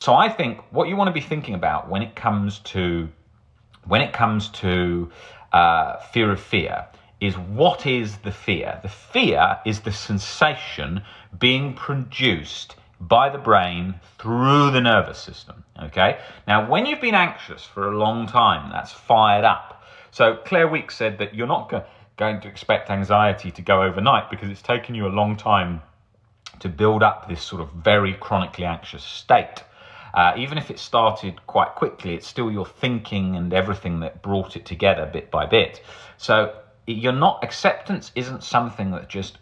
So I think what you want to be thinking about when it comes to fear of fear is, what is the fear? The fear is the sensation being produced by the brain through the nervous system. Okay. Now, when you've been anxious for a long time, that's fired up. So Claire Weekes said that you're not going to expect anxiety to go overnight, because it's taken you a long time to build up this sort of very chronically anxious state. Even if it started quite quickly, it's still your thinking and everything that brought it together bit by bit. So acceptance isn't something that just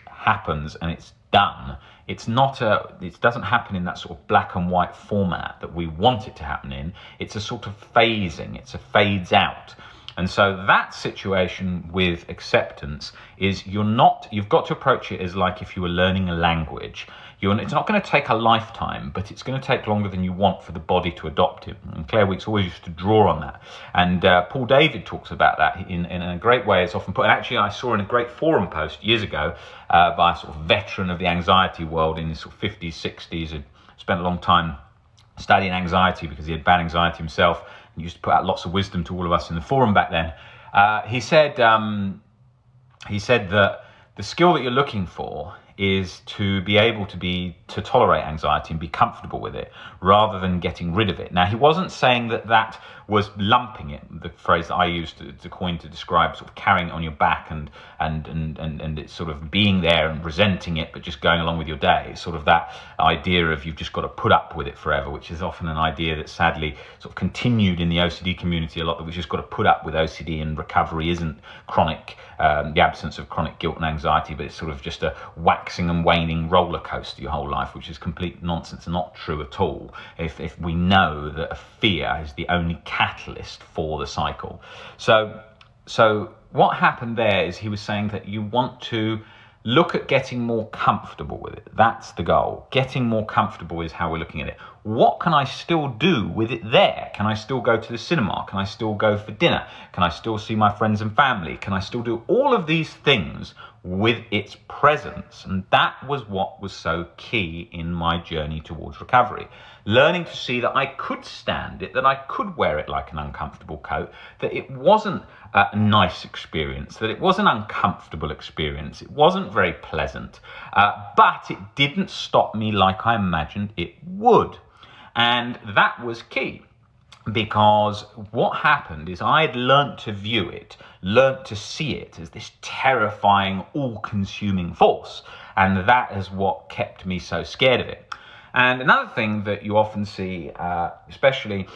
happens and it's done. It doesn't happen in that sort of black and white format that we want it to happen in. It's a sort of phasing, it's a fades out. And so that situation with acceptance is, you've got to approach it as like if you were learning a language. It's not going to take a lifetime, but it's going to take longer than you want for the body to adopt it. And Claire Weekes always used to draw on that. And Paul David talks about that in a great way. It's often put, and actually I saw in a great forum post years ago by a sort of veteran of the anxiety world in his sort of 50s, 60s, had spent a long time studying anxiety because he had bad anxiety himself. He used to put out lots of wisdom to all of us in the forum back then. He said that the skill that you're looking for is to be able to tolerate anxiety and be comfortable with it, rather than getting rid of it. Now, he wasn't saying that was lumping it, the phrase that I used to coin to describe sort of carrying it on your back and it's sort of being there and resenting it, but just going along with your day. Sort of that idea of you've just got to put up with it forever, which is often an idea that sadly sort of continued in the OCD community a lot, that we've just got to put up with OCD, and recovery isn't chronic, the absence of chronic guilt and anxiety, but it's sort of just a waxing and waning roller coaster your whole life, which is complete nonsense and not true at all. If we know that a fear is the only catalyst for the cycle. So what happened there is, he was saying that you want to look at getting more comfortable with it. That's the goal. Getting more comfortable is how we're looking at it. What can I still do with it there? Can I still go to the cinema? Can I still go for dinner? Can I still see my friends and family? Can I still do all of these things with its presence? And that was what was so key in my journey towards recovery. Learning to see that I could stand it, that I could wear it like an uncomfortable coat, that it wasn't a nice experience, that it was an uncomfortable experience, it wasn't very pleasant, but it didn't stop me like I imagined it would. And that was key, because what happened is I had learnt to view it, learnt to see it as this terrifying, all-consuming force, and that is what kept me so scared of it. And another thing that you often see, especially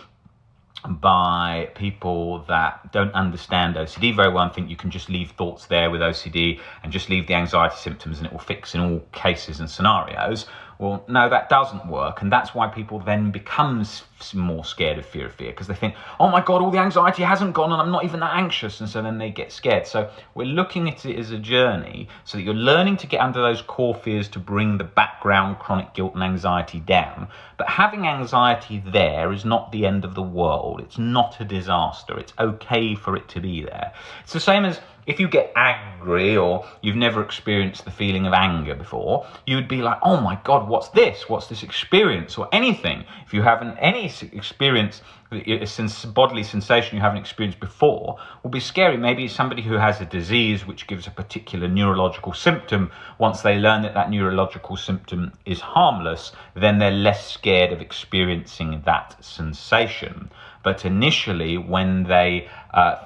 by people that don't understand OCD very well and think you can just leave thoughts there with OCD and just leave the anxiety symptoms and it will fix in all cases and scenarios. Well, no, that doesn't work. And that's why people then become more scared of fear, because they think, oh my God, all the anxiety hasn't gone and I'm not even that anxious. And so then they get scared. So we're looking at it as a journey so that you're learning to get under those core fears to bring the background chronic guilt and anxiety down. But having anxiety there is not the end of the world. It's not a disaster. It's okay for it to be there. It's the same as if you get angry or you've never experienced the feeling of anger before, you would be like, oh my God, what's this? What's this experience? Or anything. If you haven't any experience, a bodily sensation you haven't experienced before, will be scary. Maybe somebody who has a disease which gives a particular neurological symptom, once they learn that that neurological symptom is harmless, then they're less scared of experiencing that sensation. But initially, when they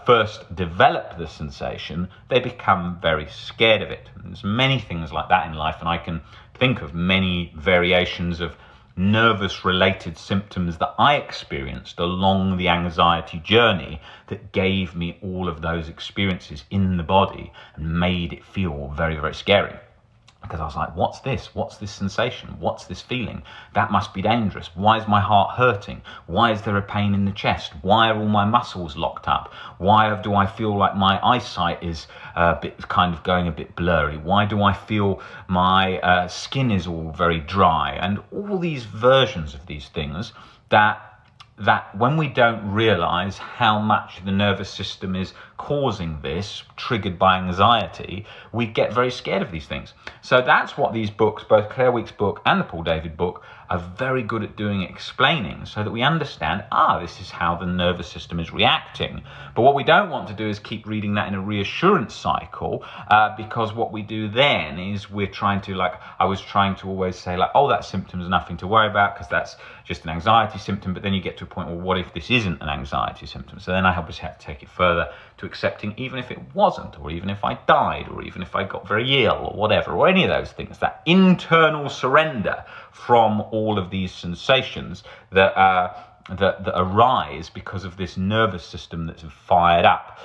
first develop the sensation, they become very scared of it. And there's many things like that in life, and I can think of many variations of nervous-related symptoms that I experienced along the anxiety journey that gave me all of those experiences in the body and made it feel very, very scary. Because I was like, what's this? What's this sensation? What's this feeling? That must be dangerous. Why is my heart hurting? Why is there a pain in the chest? Why are all my muscles locked up? Why do I feel like my eyesight is kind of going a bit blurry? Why do I feel my skin is all very dry? And all these versions of these things that when we don't realize how much the nervous system is causing this, triggered by anxiety, we get very scared of these things. So that's what these books, both Claire Weekes' book and the Paul David book, are very good at doing explaining so that we understand, this is how the nervous system is reacting. But what we don't want to do is keep reading that in a reassurance cycle, because what we do then is we're trying to, like, I was trying to always say, like, oh, that symptom's nothing to worry about because that's just an anxiety symptom. But then you get to a point, well, what if this isn't an anxiety symptom? So then I obviously had to take it further to accepting, even if it wasn't, or even if I died, or even if I got very ill, or whatever, or any of those things, that internal surrender from all of these sensations that arise because of this nervous system that's fired up.